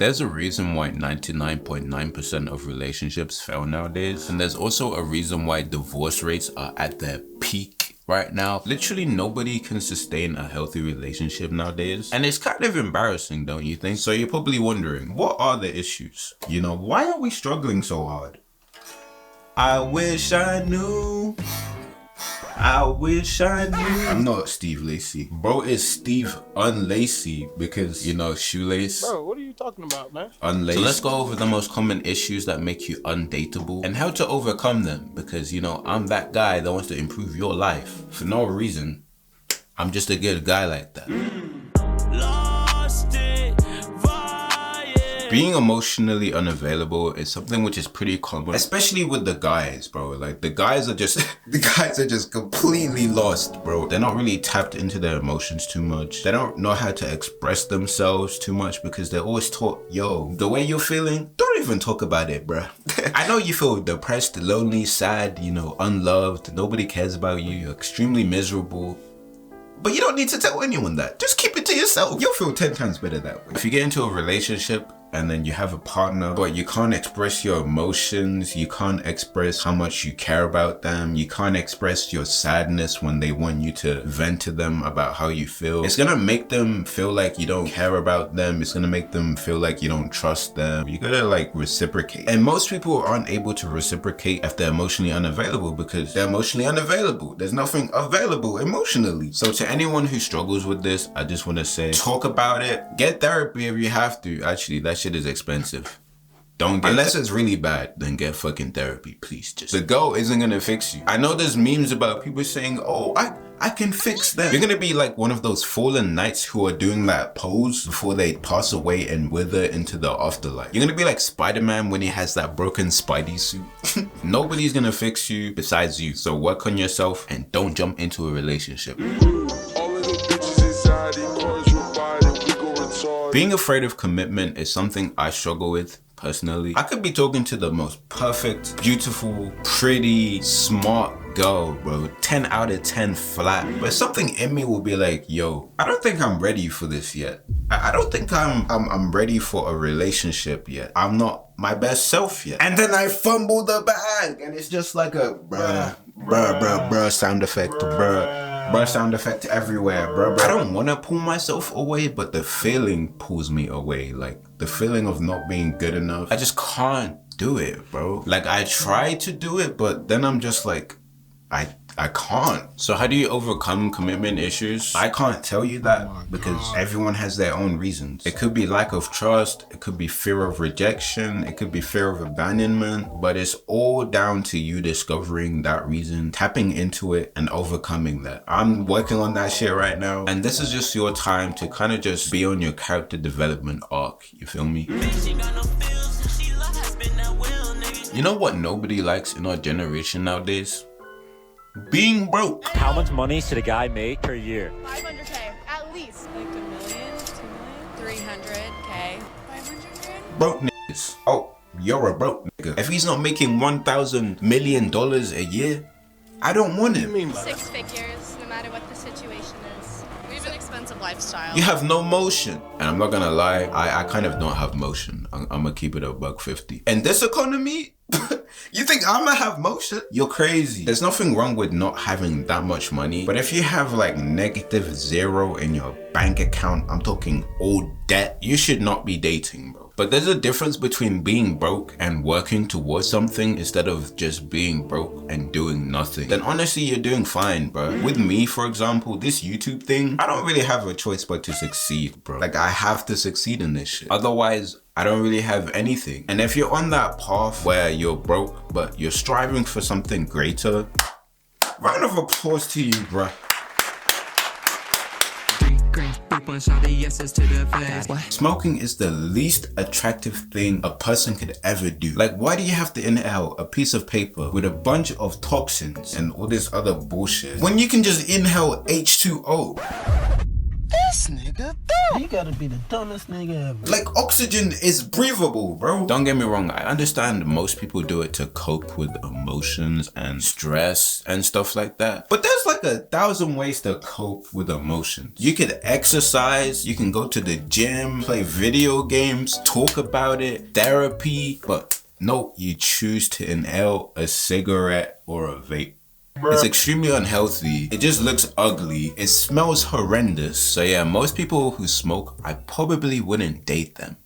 There's a reason why 99.9% of relationships fail nowadays, and there's also a reason why divorce rates are at their peak right now. Literally nobody can sustain a healthy relationship nowadays, and it's kind of embarrassing, don't you think? So you're probably wondering, what are the issues? You know, why are we struggling so hard? I wish I knew. I wish I knew. I'm not Steve Lacy. Bro is Steve Unlacy because, you know, shoelace. Bro, what are you talking about, man? Unlacy. So let's go over the most common issues that make you undateable and how to overcome them, because, you know, I'm that guy that wants to improve your life for no reason. I'm just a good guy like that. Being emotionally unavailable is something which is pretty common, especially with the guys, bro. Like the guys are just completely lost, bro. They're not really tapped into their emotions too much. They don't know how to express themselves too much because they're always taught, yo, the way you're feeling, don't even talk about it, bro. I know you feel depressed, lonely, sad, you know, unloved. Nobody cares about you. You're extremely miserable. But you don't need to tell anyone that. Just keep it to yourself. You'll feel 10 times better that way. If you get into a relationship and then you have a partner, but you can't express your emotions, you can't express how much you care about them, you can't express your sadness when they want you to vent to them about how you feel, it's gonna make them feel like you don't care about them. It's gonna make them feel like you don't trust them. You gotta like reciprocate. And most people aren't able to reciprocate if they're emotionally unavailable because they're emotionally unavailable. There's nothing available emotionally. So to anyone who struggles with this, I just wanna say, talk about it. Get therapy if you have to. Actually, that shit is expensive. Don't get, unless it's really bad, then get fucking therapy, please. Just the girl isn't gonna fix you. I know there's memes about people saying, oh, I can fix them. You're gonna be like one of those fallen knights who are doing that pose before they pass away and wither into the afterlife. You're gonna be like Spider-Man when he has that broken Spidey suit. Nobody's gonna fix you besides you. So work on yourself and don't jump into a relationship. Being afraid of commitment is something I struggle with personally. I could be talking to the most perfect, beautiful, pretty, smart girl, bro. 10 out of 10 flat. But something in me will be like, yo, I don't think I'm ready for this yet. I don't think I'm ready for a relationship yet. I'm not my best self yet. And then I fumble the bag and it's just like a bruh sound effect, bruh sound effect everywhere, bruh. I don't want to pull myself away, but the feeling pulls me away. Like the feeling of not being good enough. I just can't do it, bro. Like I try to do it, but then I'm just like, I can't. So how do you overcome commitment issues? I can't tell you that because everyone has their own reasons. It could be lack of trust. It could be fear of rejection. It could be fear of abandonment. But it's all down to you discovering that reason, tapping into it and overcoming that. I'm working on that shit right now. And this is just your time to kind of just be on your character development arc. You feel me? You know what nobody likes in our generation nowadays? Being broke. How much money should a guy make per year? 500K, at least. Like $1 million, $2 million, 300K, 500K. Broke niggas. Oh, you're a broke nigga. If he's not making $1,000 million a year, I don't want him. 6 figures, no matter what the situation is. We have an expensive lifestyle. You have no motion. And I'm not gonna lie, I kind of don't have motion. I'm gonna keep it $150. And this economy, you think I'm gonna have motion? You're crazy. There's nothing wrong with not having that much money. But if you have like -0 in your bank account, I'm talking all debt, you should not be dating, bro. But there's a difference between being broke and working towards something instead of just being broke and doing nothing. Then honestly, you're doing fine, bro. With me, for example, this YouTube thing, I don't really have a choice but to succeed, bro. Like I have to succeed in this shit. Otherwise, I don't really have anything. And if you're on that path where you're broke, but you're striving for something greater, round of applause to you, bro. Smoking is the least attractive thing a person could ever do. Like, why do you have to inhale a piece of paper with a bunch of toxins and all this other bullshit when you can just inhale H2O? This nigga dumb. You gotta be the dumbest nigga ever. Like, oxygen is breathable, bro. Don't get me wrong, I understand most people do it to cope with emotions and stress and stuff like that. But there's like 1,000 ways to cope with emotions. You could exercise, you can go to the gym, play video games, talk about it, therapy, but no, you choose to inhale a cigarette or a vape. It's extremely unhealthy. It just looks ugly. It smells horrendous. So yeah, most people who smoke, I probably wouldn't date them.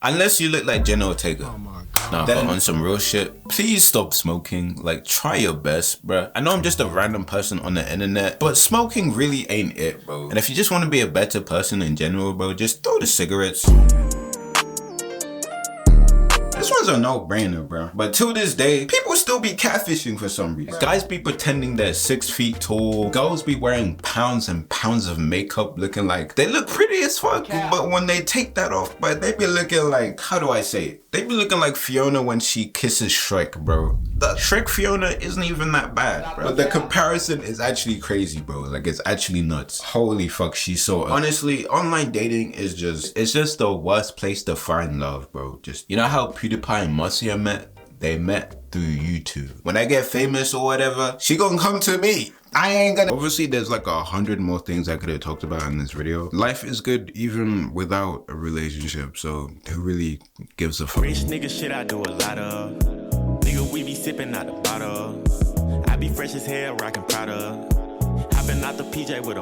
Unless you look like Jenna Ortega. Oh my God. Nah, but on some real shit, please stop smoking. Like, try your best, bruh. I know I'm just a random person on the internet, but smoking really ain't it, bro. And if you just want to be a better person in general, bro, just throw the cigarettes. This one's a no-brainer, bro. But to this day, people still be catfishing for some reason. Guys be pretending they're 6 feet tall. Girls be wearing pounds and pounds of makeup, looking like they look pretty as fuck. But when they take that off, but they be looking like, how do I say it? They be looking like Fiona when she kisses Shrek, bro. The Shrek Fiona isn't even that bad, bro. But the comparison is actually crazy, bro. Like, it's actually nuts. Holy fuck, she's so... Honestly, online dating is just... It's just the worst place to find love, bro. Just, you know how PewDiePie and Marcia met? They met through YouTube. When I get famous or whatever, she gonna come to me. I ain't gonna... Obviously, there's like 100 more things I could have talked about in this video. Life is good even without a relationship, so who really gives a fuck? Rich nigga shit I do a lot of. Nigga, we be sipping out the bottle. I be fresh as hell, rockin' Prada. Hopping out the PJ with a